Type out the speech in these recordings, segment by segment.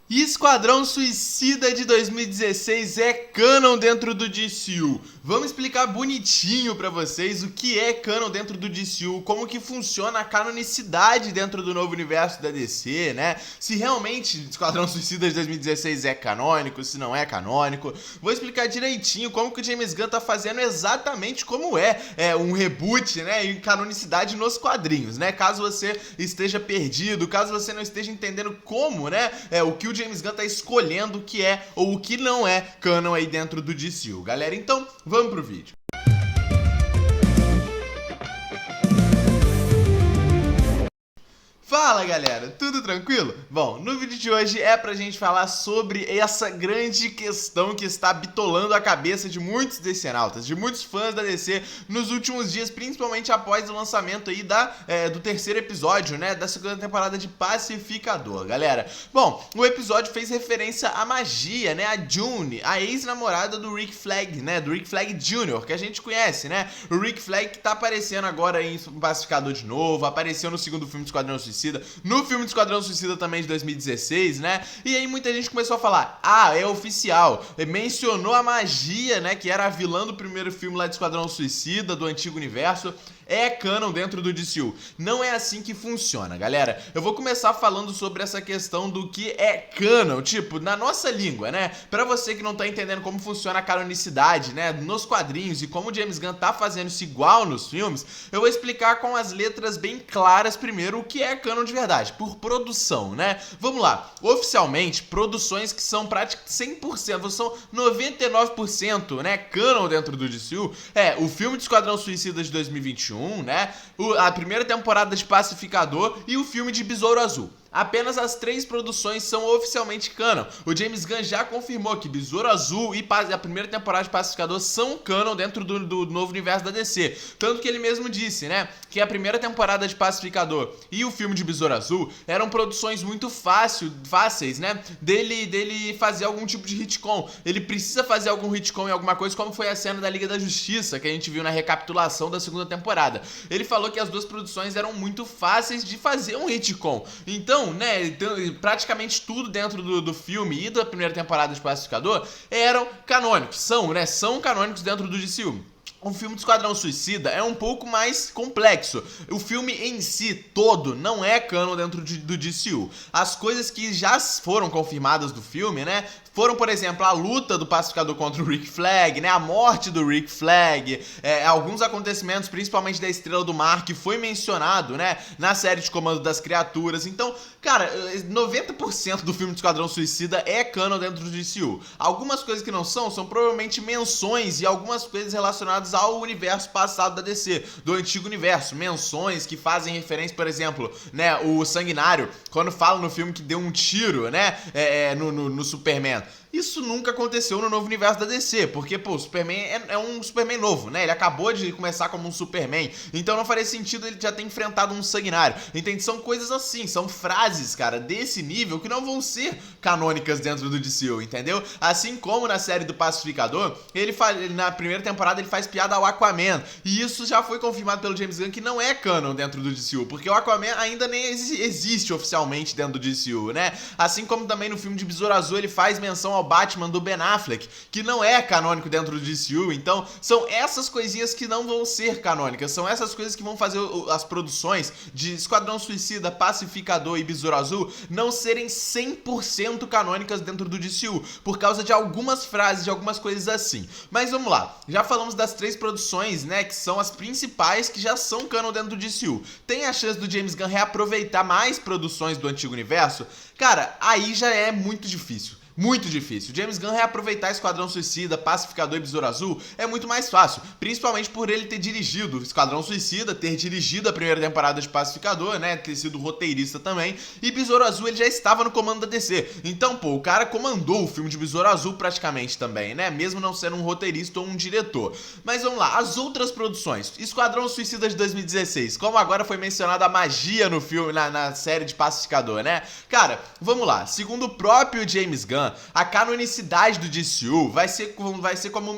Esquadrão Suicida de 2016 é canon dentro do DCU. Vamos explicar bonitinho pra vocês o que é canon dentro do DCU, como que funciona a canonicidade dentro do novo universo da DC, né? Se realmente Esquadrão Suicida de 2016 é canônico, se não é canônico. Vou explicar direitinho como que o James Gunn tá fazendo exatamente como é um reboot, né? E canonicidade nos quadrinhos, né? Caso você esteja perdido, caso você não esteja entendendo como, né? O que o James Gunn tá escolhendo o que é ou o que não é canon aí dentro do DCU. Galera, então vamos pro vídeo. Fala galera, tudo tranquilo? Bom, no vídeo de hoje é pra gente falar sobre essa grande questão que está bitolando a cabeça de muitos decenautas, de muitos fãs da DC nos últimos dias, principalmente após o lançamento aí do terceiro episódio, né, da segunda temporada de Pacificador, galera. Bom, o episódio fez referência à magia, né, a June, a ex-namorada do Rick Flag, né, do Rick Flag Jr., que a gente conhece, né, o Rick Flag que tá aparecendo agora em Pacificador de novo, apareceu no segundo filme do Esquadrão Suicida, no filme do Esquadrão Suicida também de 2016, né? E aí muita gente começou a falar, é oficial, mencionou a magia, né, que era a vilã do primeiro filme lá de Esquadrão Suicida, do antigo universo. É canon dentro do DCU. Não é assim que funciona, galera. Eu vou começar falando sobre essa questão do que é canon, tipo, na nossa língua, né? Pra você que não tá entendendo como funciona a canonicidade, né, nos quadrinhos e como o James Gunn tá fazendo isso igual nos filmes, eu vou explicar com as letras bem claras primeiro o que é canon de verdade, por produção, né? Vamos lá. Oficialmente, produções que são praticamente 100%, são 99%, né, canon dentro do DCU, o filme de Esquadrão Suicida de 2021, né? A primeira temporada de Pacificador e o filme de Besouro Azul. Apenas as 3 produções são oficialmente canon. O James Gunn já confirmou que Besouro Azul e a primeira temporada de Pacificador são canon dentro do novo universo da DC. Tanto que ele mesmo disse, né, que a primeira temporada de Pacificador e o filme de Besouro Azul eram produções muito fáceis, né, dele fazer algum tipo de retcon. Ele precisa fazer algum retcon em alguma coisa, como foi a cena da Liga da Justiça, que a gente viu na recapitulação da segunda temporada. Ele falou que as 2 produções eram muito fáceis de fazer um retcon. Então, né, praticamente tudo dentro do filme e da primeira temporada de Pacificador eram canônicos, são canônicos dentro do DCU. O filme do Esquadrão Suicida é um pouco mais complexo. O filme em si todo não é canon dentro do DCU. As coisas que já foram confirmadas do filme, né, foram, por exemplo, a luta do Pacificador contra o Rick Flag, né, a morte do Rick Flag, alguns acontecimentos, principalmente da Estrela do Mar, que foi mencionado, né, na série de Comando das Criaturas. Então, cara, 90% do filme do Esquadrão Suicida é canon dentro do DCU. Algumas coisas que não são provavelmente menções e algumas coisas relacionadas ao universo passado da DC, do antigo universo. Menções que fazem referência, por exemplo, né, o Sanguinário, quando fala no filme que deu um tiro, né, no Superman. Isso nunca aconteceu no novo universo da DC, porque, pô, o Superman é um Superman novo, né? Ele acabou de começar como um Superman, então não faria sentido ele já ter enfrentado um Sanguinário. Entende? São coisas assim, são frases, cara, desse nível que não vão ser canônicas dentro do DCU, entendeu? Assim como na série do Pacificador, na primeira temporada ele faz piada ao Aquaman, e isso já foi confirmado pelo James Gunn que não é canon dentro do DCU, porque o Aquaman ainda nem existe oficialmente dentro do DCU, né? Assim como também no filme de Besouro Azul ele faz menção ao Batman do Ben Affleck, que não é canônico dentro do DCU. Então são essas coisinhas que não vão ser canônicas, são essas coisas que vão fazer as produções de Esquadrão Suicida, Pacificador e Besouro Azul não serem 100% canônicas dentro do DCU, por causa de algumas frases, de algumas coisas assim. Mas vamos lá, já falamos das 3 produções, né, que são as principais, que já são canon dentro do DCU. Tem a chance do James Gunn reaproveitar mais produções do antigo universo? Cara, aí já é muito difícil. Muito difícil. James Gunn reaproveitar Esquadrão Suicida, Pacificador e Besouro Azul é muito mais fácil, principalmente por ele ter dirigido Esquadrão Suicida, ter dirigido a primeira temporada de Pacificador, né, ter sido roteirista também, e Besouro Azul ele já estava no comando da DC. Então, pô, o cara comandou o filme de Besouro Azul praticamente também, né, mesmo não sendo um roteirista ou um diretor. Mas vamos lá, as outras produções. Esquadrão Suicida de 2016, como agora foi mencionada a magia no filme, na série de Pacificador, né? Cara, vamos lá, segundo o próprio James Gunn, Gunn, a canonicidade do DCU vai ser como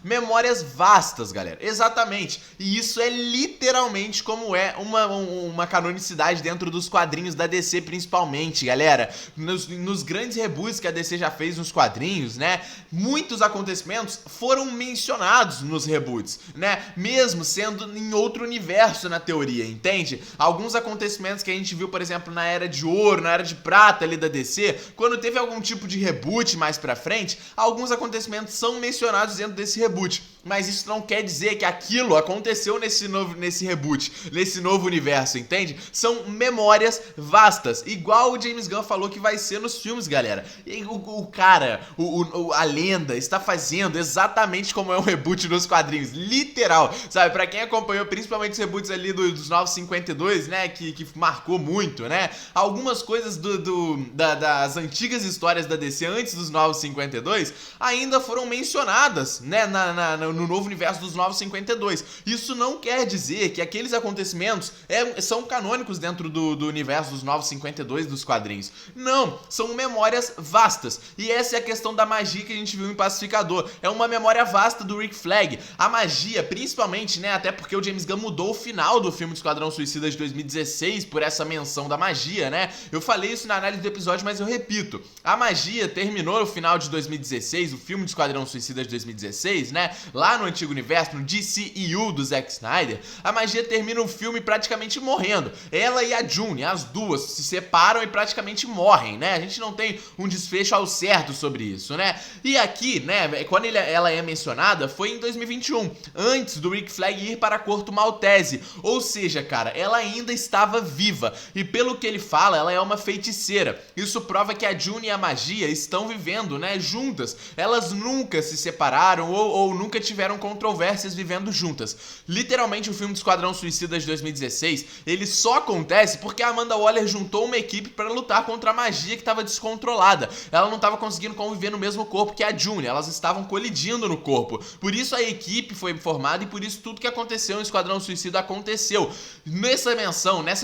memórias vastas, galera, exatamente, e isso é literalmente como é uma canonicidade dentro dos quadrinhos da DC principalmente, galera, nos grandes reboots que a DC já fez nos quadrinhos, né, muitos acontecimentos foram mencionados nos reboots, né, mesmo sendo em outro universo na teoria, entende? Alguns acontecimentos que a gente viu, por exemplo, na Era de Ouro, na Era de Prata ali da DC, quando teve algum tipo de reboot mais pra frente, alguns acontecimentos são mencionados dentro desse reboot, mas isso não quer dizer que aquilo aconteceu nesse reboot, nesse novo universo, entende? São memórias vastas, igual o James Gunn falou que vai ser nos filmes, galera. E a lenda está fazendo exatamente como é um reboot nos quadrinhos, literal, sabe? Pra quem acompanhou principalmente os reboots ali dos Novos 52, né, que marcou muito, né? Algumas coisas das antigas histórias da DC antes dos Novos 52 ainda foram mencionadas, né, no novo universo dos Novos 52. Isso não quer dizer que aqueles acontecimentos são canônicos dentro do universo dos Novos 52 dos quadrinhos. Não, são memórias vastas. E essa é a questão da magia que a gente viu em Pacificador. É uma memória vasta do Rick Flag. A magia, principalmente, né, até porque o James Gunn mudou o final do filme do Esquadrão Suicida de 2016 por essa menção da magia, né? Eu falei isso na análise do episódio, mas eu repito. A magia terminou no final de 2016, o filme do Esquadrão Suicida de 2016, né? Lá no antigo universo, no DCEU do Zack Snyder, a magia termina o filme praticamente morrendo. Ela e a June, as duas, se separam e praticamente morrem, né? A gente não tem um desfecho ao certo sobre isso, né? E aqui, né, quando ela é mencionada, foi em 2021, antes do Rick Flag ir para a Corto Maltese. Ou seja, cara, ela ainda estava viva. E pelo que ele fala, ela é uma feiticeira. Isso prova que a June e a magia estão vivendo, né, juntas. Elas nunca se separaram ou nunca tiveram controvérsias vivendo juntas. Literalmente, o filme do Esquadrão Suicida de 2016, ele só acontece porque a Amanda Waller juntou uma equipe para lutar contra a magia que estava descontrolada. Ela não estava conseguindo conviver no mesmo corpo que a June, elas estavam colidindo no corpo. Por isso a equipe foi formada e por isso tudo que aconteceu em Esquadrão Suicida aconteceu. Nessa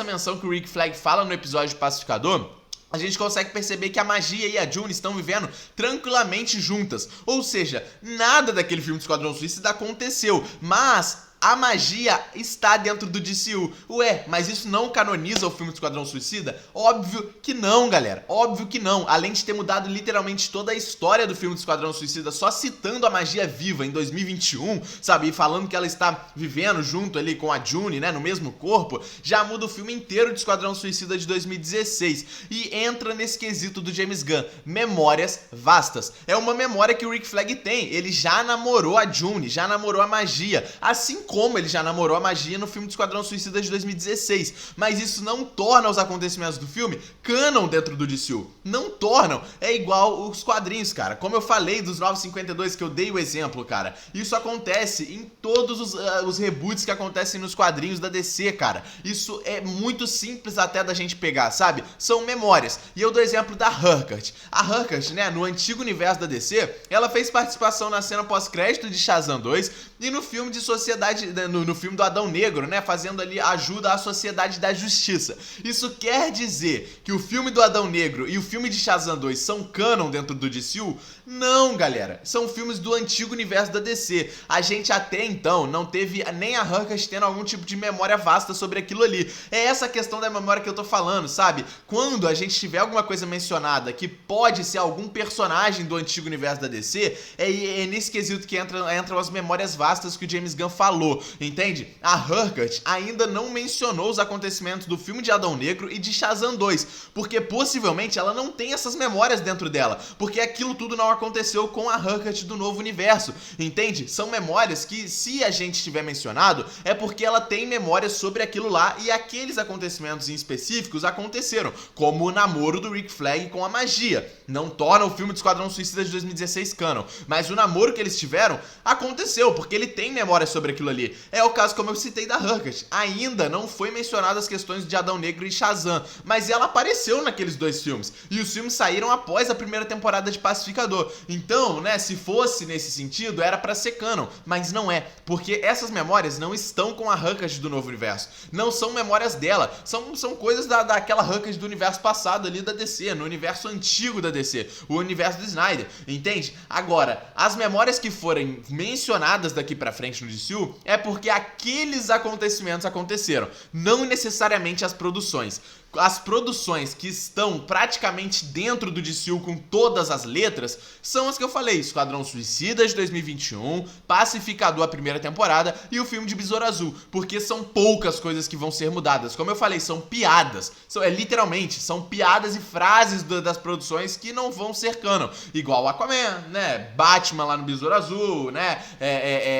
menção que o Rick Flag fala no episódio de Pacificador, a gente consegue perceber que a magia e a June estão vivendo tranquilamente juntas. Ou seja, nada daquele filme do Esquadrão Suicida aconteceu, mas a magia está dentro do DCU. Ué, mas isso não canoniza o filme do Esquadrão Suicida? Óbvio que não, galera. Óbvio que não. Além de ter mudado literalmente toda a história do filme do Esquadrão Suicida, só citando a magia viva em 2021, sabe? E falando que ela está vivendo junto ali com a June, né? No mesmo corpo, já muda o filme inteiro de Esquadrão Suicida de 2016. E entra nesse quesito do James Gunn. Memórias vastas. É uma memória que o Rick Flag tem. Ele já namorou a June, já namorou a magia. Assim como ele já namorou a magia no filme do Esquadrão Suicida de 2016, mas isso não torna os acontecimentos do filme canon dentro do DCU, não tornam, é igual os quadrinhos, cara, como eu falei dos Novos 52 que eu dei o exemplo, cara, isso acontece em todos os reboots que acontecem nos quadrinhos da DC, cara, isso é muito simples até da gente pegar, sabe, são memórias, e eu dou exemplo da Hurkurt, a Hurkurt, né, no antigo universo da DC, ela fez participação na cena pós-crédito de Shazam 2 e no filme de Sociedade no filme do Adão Negro, né, fazendo ali ajuda à Sociedade da Justiça. Isso quer dizer que o filme do Adão Negro e o filme de Shazam 2 são canon dentro do DCU? Não, galera. São filmes do antigo universo da DC. A gente até então não teve nem a Hurkurt tendo algum tipo de memória vasta sobre aquilo ali. É essa questão da memória que eu tô falando, sabe? Quando a gente tiver alguma coisa mencionada que pode ser algum personagem do antigo universo da DC, é nesse quesito que entram as memórias vastas que o James Gunn falou. Entende? A Hurkurt ainda não mencionou os acontecimentos do filme de Adão Negro e de Shazam 2, porque possivelmente ela não tem essas memórias dentro dela, porque aquilo tudo não aconteceu com a Hurkurt do novo universo, entende? São memórias que, se a gente tiver mencionado, é porque ela tem memórias sobre aquilo lá e aqueles acontecimentos em específicos aconteceram, como o namoro do Rick Flag com a magia. Não torna o filme do Esquadrão Suicida de 2016 canon, mas o namoro que eles tiveram aconteceu, porque ele tem memórias sobre aquilo ali. ali. É o caso, como eu citei, da Hurkett. Ainda não foi mencionado as questões de Adão Negro e Shazam, mas ela apareceu naqueles dois filmes. E os filmes saíram após a primeira temporada de Pacificador. Então, né, se fosse nesse sentido, era pra ser canon, mas não é, porque essas memórias não estão com a Hurkett do novo universo. Não são memórias dela, são coisas daquela Hurkett do universo passado ali da DC, no universo antigo da DC, o universo do Snyder, entende? Agora, as memórias que forem mencionadas daqui pra frente no DCU é porque aqueles acontecimentos aconteceram, não necessariamente as produções. As produções que estão praticamente dentro do DCU com todas as letras são as que eu falei: Esquadrão Suicida de 2021, Pacificador a primeira temporada e o filme de Besouro Azul, porque são poucas coisas que vão ser mudadas. Como eu falei, são piadas, literalmente, são piadas e frases das produções que não vão ser canon, igual Aquaman, né, Batman lá no Besouro Azul, né,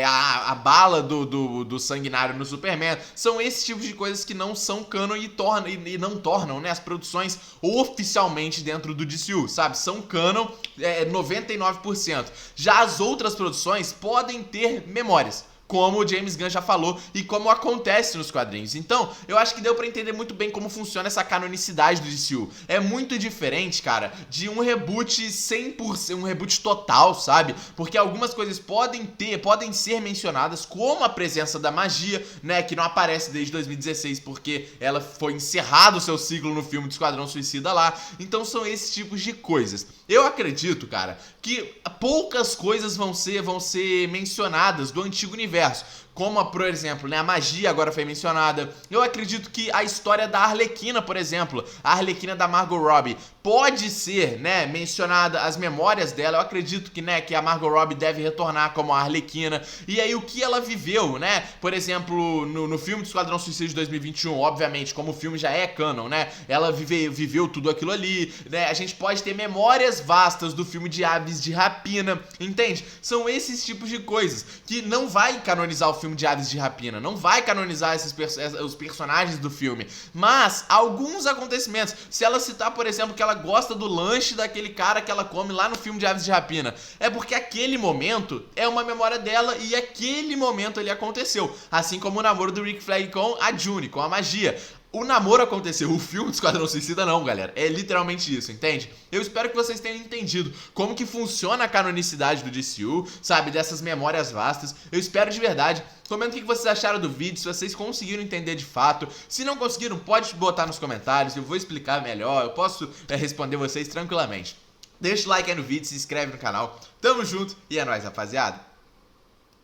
a bala do Sanguinário no Superman. São esses tipos de coisas que não são canon e não tornam, né, as produções oficialmente dentro do DCU, sabe? São canon 99%. Já as outras produções podem ter memórias, como o James Gunn já falou e como acontece nos quadrinhos. Então, eu acho que deu pra entender muito bem como funciona essa canonicidade do DCU. É muito diferente, cara, de um reboot 100%, um reboot total, sabe? Porque algumas coisas podem ser mencionadas, como a presença da magia, né, que não aparece desde 2016 porque ela foi encerrado o seu ciclo no filme do Esquadrão Suicida lá. Então são esses tipos de coisas. Eu acredito, cara, que poucas coisas vão ser mencionadas do antigo universo, como, por exemplo, né, a magia agora foi mencionada. Eu acredito que a história da Arlequina, por exemplo, a Arlequina da Margot Robbie, pode ser, né, mencionada, as memórias dela. Eu acredito que, né, que a Margot Robbie deve retornar como a Arlequina. E aí o que ela viveu, né, por exemplo, no filme do Esquadrão Suicida de 2021, obviamente, como o filme já é canon, né, ela viveu tudo aquilo ali, né, a gente pode ter memórias vastas do filme de Aves de Rapina, entende? São esses tipos de coisas que não vai canonizar o filme de Aves de Rapina, não vai canonizar os personagens do filme, mas alguns acontecimentos, se ela citar, por exemplo, que ela gosta do lanche daquele cara que ela come lá no filme de Aves de Rapina, é porque aquele momento é uma memória dela e aquele momento ali aconteceu, assim como o namoro do Rick Flag com a June, com a magia. O namoro aconteceu, o filme do Esquadrão Suicida não, galera. É literalmente isso, entende? Eu espero que vocês tenham entendido como que funciona a canonicidade do DCU, sabe? Dessas memórias vastas. Eu espero de verdade. Comenta o que vocês acharam do vídeo, se vocês conseguiram entender de fato. Se não conseguiram, pode botar nos comentários, eu vou explicar melhor, eu posso responder vocês tranquilamente. Deixa o like aí no vídeo, se inscreve no canal. Tamo junto e é nóis, rapaziada.